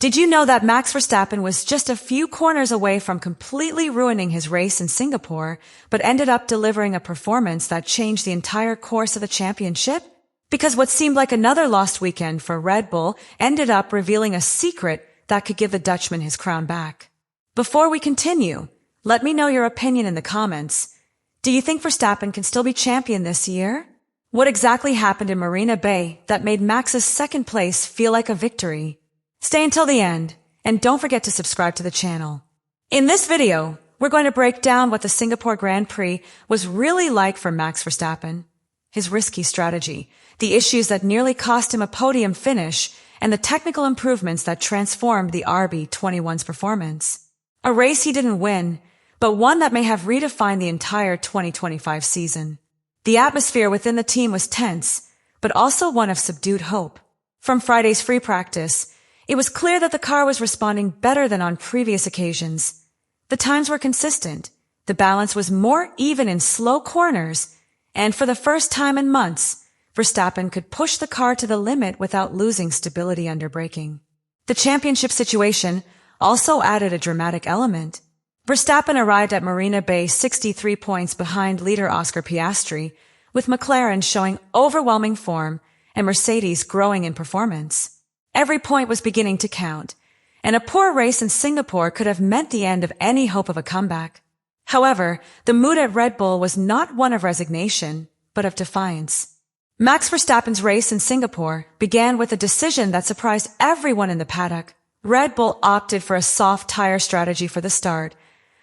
Did you know that Max Verstappen was just a few corners away from completely ruining his race in Singapore, but ended up delivering a performance that changed the entire course of the championship? Because what seemed like another lost weekend for Red Bull ended up revealing a secret that could give the Dutchman his crown back. Before we continue, let me know your opinion in the comments. Do you think Verstappen can still be champion this year? What exactly happened in Marina Bay that made Max's second place feel like a victory? Stay until the end, and don't forget to subscribe to the channel. In this video, we're going to break down what the Singapore Grand Prix was really like for Max Verstappen, his risky strategy, the issues that nearly cost him a podium finish, and the technical improvements that transformed the RB21's performance. A race he didn't win, but one that may have redefined the entire 2025 season. The atmosphere within the team was tense, but also one of subdued hope. From Friday's free practice, it was clear that the car was responding better than on previous occasions. The times were consistent, the balance was more even in slow corners, and for the first time in months, Verstappen could push the car to the limit without losing stability under braking. The championship situation also added a dramatic element. Verstappen arrived at Marina Bay 63 points behind leader Oscar Piastri, with McLaren showing overwhelming form and Mercedes growing in performance. Every point was beginning to count, and a poor race in Singapore could have meant the end of any hope of a comeback. However, the mood at Red Bull was not one of resignation, but of defiance. Max Verstappen's race in Singapore began with a decision that surprised everyone in the paddock. Red Bull opted for a soft tire strategy for the start,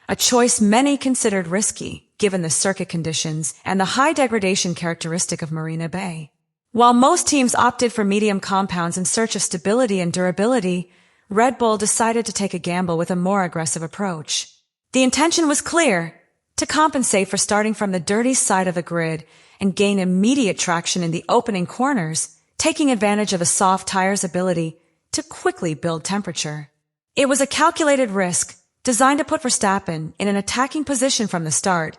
a choice many considered risky, given the circuit conditions and the high degradation characteristic of Marina Bay. While most teams opted for medium compounds in search of stability and durability, Red Bull decided to take a gamble with a more aggressive approach. The intention was clear: to compensate for starting from the dirty side of the grid and gain immediate traction in the opening corners, taking advantage of the soft tire's ability to quickly build temperature. It was a calculated risk, designed to put Verstappen in an attacking position from the start,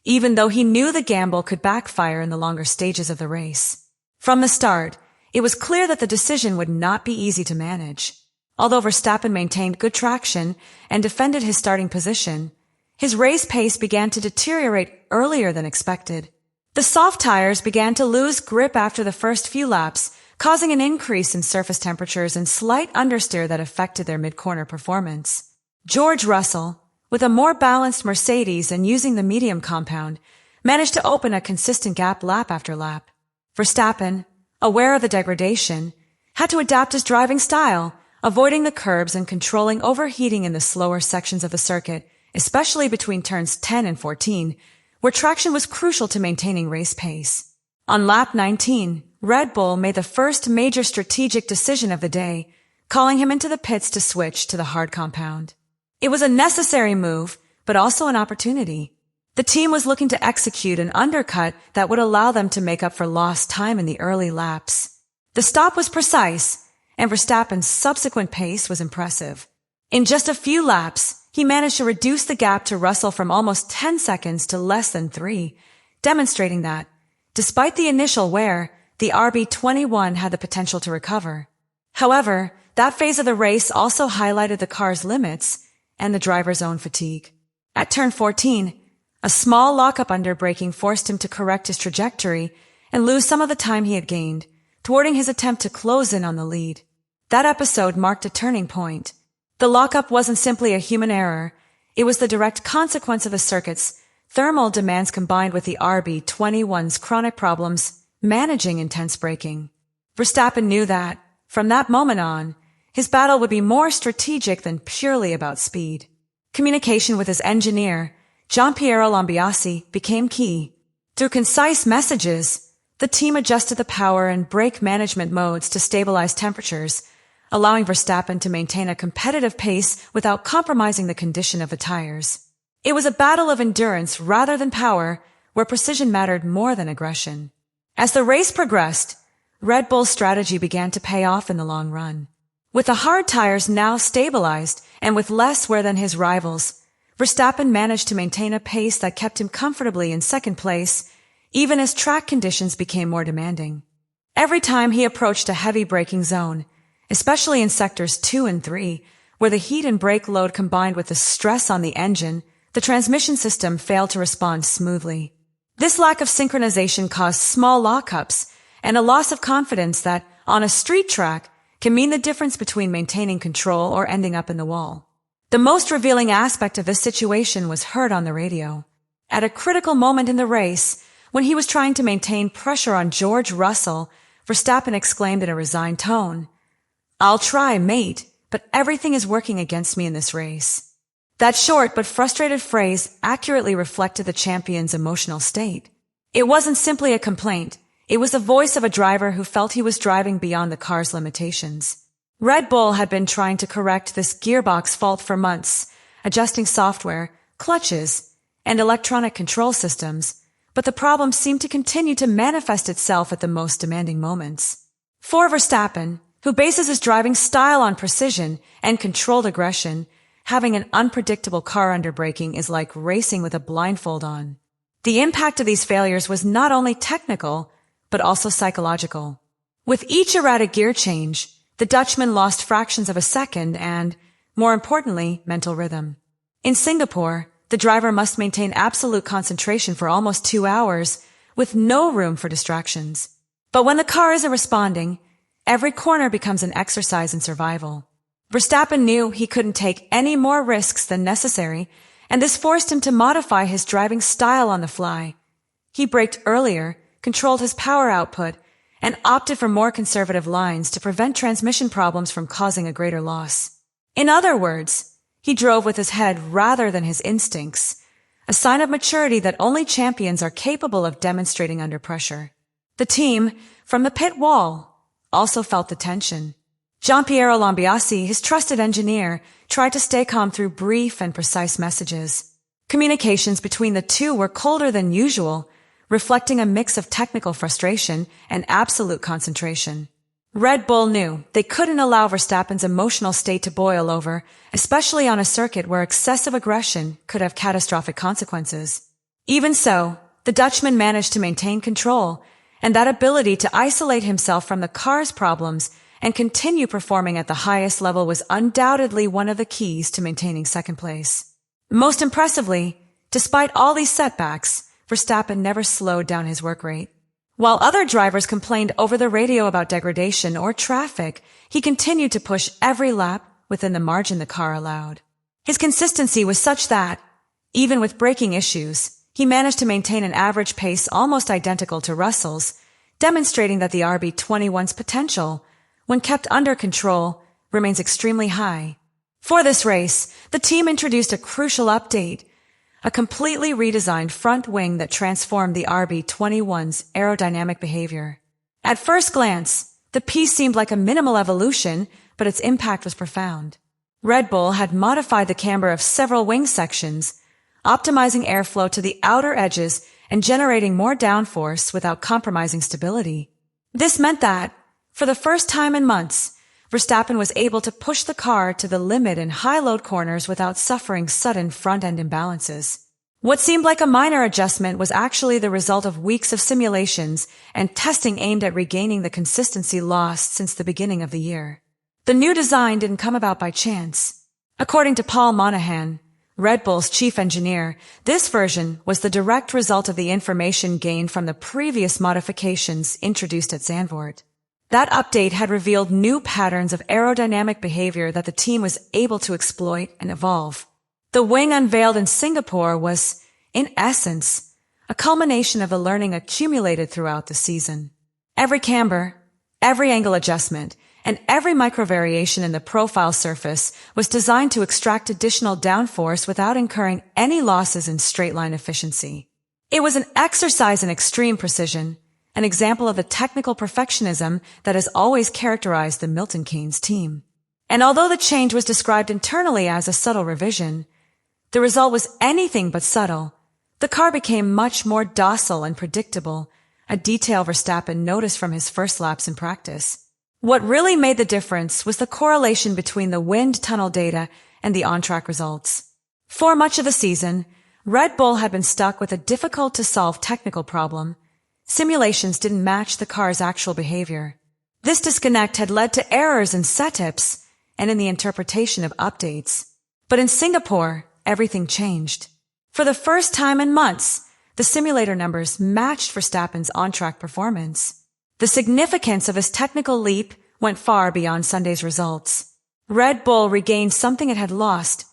even though he knew the gamble could backfire in the longer stages of the race. From the start, it was clear that the decision would not be easy to manage. Although Verstappen maintained good traction and defended his starting position, his race pace began to deteriorate earlier than expected. The soft tires began to lose grip after the first few laps, causing an increase in surface temperatures and slight understeer that affected their mid-corner performance. George Russell, with a more balanced Mercedes and using the medium compound, managed to open a consistent gap lap after lap. Verstappen, aware of the degradation, had to adapt his driving style, avoiding the curbs and controlling overheating in the slower sections of the circuit, especially between turns 10 and 14, where traction was crucial to maintaining race pace. On lap 19, Red Bull made the first major strategic decision of the day, calling him into the pits to switch to the hard compound. It was a necessary move, but also an opportunity. The team was looking to execute an undercut that would allow them to make up for lost time in the early laps. The stop was precise, and Verstappen's subsequent pace was impressive. In just a few laps, he managed to reduce the gap to Russell from almost 10 seconds to less than 3, demonstrating that, despite the initial wear, the RB21 had the potential to recover. However, that phase of the race also highlighted the car's limits and the driver's own fatigue. At turn 14, a small lockup under braking forced him to correct his trajectory and lose some of the time he had gained, thwarting his attempt to close in on the lead. That episode marked a turning point. The lockup wasn't simply a human error, it was the direct consequence of the circuit's thermal demands combined with the RB21's chronic problems managing intense braking. Verstappen knew that, from that moment on, his battle would be more strategic than purely about speed. Communication with his engineer, Gianpiero Lambiase, became key. Through concise messages, the team adjusted the power and brake management modes to stabilize temperatures, allowing Verstappen to maintain a competitive pace without compromising the condition of the tires. It was a battle of endurance rather than power, where precision mattered more than aggression. As the race progressed, Red Bull's strategy began to pay off in the long run. With the hard tires now stabilized and with less wear than his rivals, Verstappen managed to maintain a pace that kept him comfortably in second place, even as track conditions became more demanding. Every time he approached a heavy braking zone, especially in sectors 2 and 3, where the heat and brake load combined with the stress on the engine, the transmission system failed to respond smoothly. This lack of synchronization caused small lockups and a loss of confidence that, on a street track, can mean the difference between maintaining control or ending up in the wall. The most revealing aspect of this situation was heard on the radio. At a critical moment in the race, when he was trying to maintain pressure on George Russell, Verstappen exclaimed in a resigned tone, "I'll try, mate, but everything is working against me in this race." That short but frustrated phrase accurately reflected the champion's emotional state. It wasn't simply a complaint. It was the voice of a driver who felt he was driving beyond the car's limitations. Red Bull had been trying to correct this gearbox fault for months, adjusting software, clutches, and electronic control systems, but the problem seemed to continue to manifest itself at the most demanding moments. For Verstappen, who bases his driving style on precision and controlled aggression, having an unpredictable car under braking is like racing with a blindfold on. The impact of these failures was not only technical, but also psychological. With each erratic gear change, the Dutchman lost fractions of a second and, more importantly, mental rhythm. In Singapore, the driver must maintain absolute concentration for almost 2 hours, with no room for distractions. But when the car isn't responding, every corner becomes an exercise in survival. Verstappen knew he couldn't take any more risks than necessary, and this forced him to modify his driving style on the fly. He braked earlier, controlled his power output, and opted for more conservative lines to prevent transmission problems from causing a greater loss. In other words, he drove with his head rather than his instincts, a sign of maturity that only champions are capable of demonstrating under pressure. The team, from the pit wall, also felt the tension. Gianpiero Lambiase, his trusted engineer, tried to stay calm through brief and precise messages. Communications between the two were colder than usual, reflecting a mix of technical frustration and absolute concentration. Red Bull knew they couldn't allow Verstappen's emotional state to boil over, especially on a circuit where excessive aggression could have catastrophic consequences. Even so, the Dutchman managed to maintain control, and that ability to isolate himself from the car's problems and continue performing at the highest level was undoubtedly one of the keys to maintaining second place. Most impressively, despite all these setbacks, Verstappen never slowed down his work rate. While other drivers complained over the radio about degradation or traffic, he continued to push every lap within the margin the car allowed. His consistency was such that, even with braking issues, he managed to maintain an average pace almost identical to Russell's, demonstrating that the RB21's potential, when kept under control, remains extremely high. For this race, the team introduced a crucial update, a completely redesigned front wing that transformed the RB21's aerodynamic behavior. At first glance, the piece seemed like a minimal evolution, but its impact was profound. Red Bull had modified the camber of several wing sections, optimizing airflow to the outer edges and generating more downforce without compromising stability. This meant that, for the first time in months, Verstappen was able to push the car to the limit in high-load corners without suffering sudden front-end imbalances. What seemed like a minor adjustment was actually the result of weeks of simulations and testing aimed at regaining the consistency lost since the beginning of the year. The new design didn't come about by chance. According to Paul Monahan, Red Bull's chief engineer, this version was the direct result of the information gained from the previous modifications introduced at Zandvoort. That update had revealed new patterns of aerodynamic behavior that the team was able to exploit and evolve. The wing unveiled in Singapore was, in essence, a culmination of the learning accumulated throughout the season. Every camber, every angle adjustment, and every microvariation in the profile surface was designed to extract additional downforce without incurring any losses in straight-line efficiency. It was an exercise in extreme precision, an example of the technical perfectionism that has always characterized the Milton Keynes team. And although the change was described internally as a subtle revision, the result was anything but subtle. The car became much more docile and predictable, a detail Verstappen noticed from his first laps in practice. What really made the difference was the correlation between the wind tunnel data and the on-track results. For much of the season, Red Bull had been stuck with a difficult-to-solve technical problem. Simulations didn't match the car's actual behavior. This disconnect had led to errors in setups and in the interpretation of updates. But in Singapore, everything changed. For the first time in months, the simulator numbers matched Verstappen's on-track performance. The significance of his technical leap went far beyond Sunday's results. Red Bull regained something it had lost,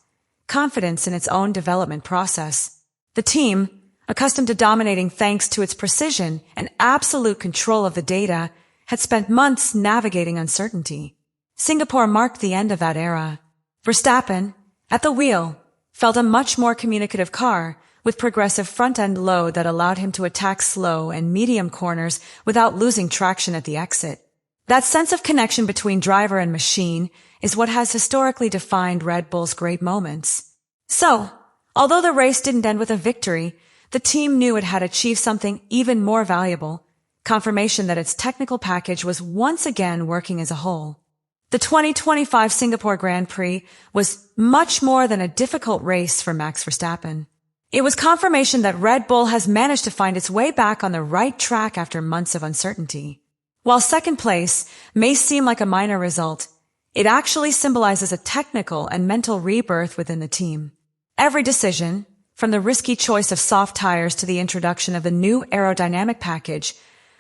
confidence in its own development process. The team, accustomed to dominating thanks to its precision and absolute control of the data, had spent months navigating uncertainty. Singapore marked the end of that era. Verstappen, at the wheel, felt a much more communicative car with progressive front-end load that allowed him to attack slow and medium corners without losing traction at the exit. That sense of connection between driver and machine is what has historically defined Red Bull's great moments. So, although the race didn't end with a victory, the team knew it had achieved something even more valuable, confirmation that its technical package was once again working as a whole. The 2025 Singapore Grand Prix was much more than a difficult race for Max Verstappen. It was confirmation that Red Bull has managed to find its way back on the right track after months of uncertainty. While second place may seem like a minor result, it actually symbolizes a technical and mental rebirth within the team. Every decision, from the risky choice of soft tires to the introduction of the new aerodynamic package,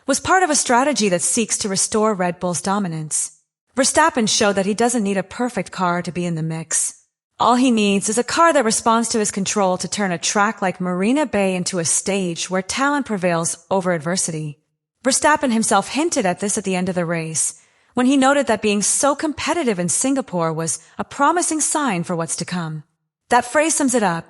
was part of a strategy that seeks to restore Red Bull's dominance. Verstappen showed that he doesn't need a perfect car to be in the mix. All he needs is a car that responds to his control to turn a track like Marina Bay into a stage where talent prevails over adversity. Verstappen himself hinted at this at the end of the race, when he noted that being so competitive in Singapore was a promising sign for what's to come. That phrase sums it up.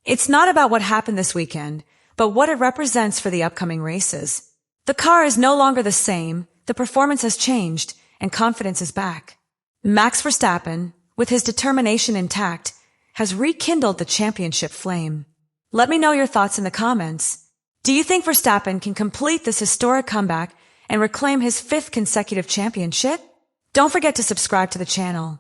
It's not about what happened this weekend, but what it represents for the upcoming races. The car is no longer the same, the performance has changed, and confidence is back. Max Verstappen, with his determination intact, has rekindled the championship flame. Let me know your thoughts in the comments. Do you think Verstappen can complete this historic comeback and reclaim his 5th consecutive championship? Don't forget to subscribe to the channel.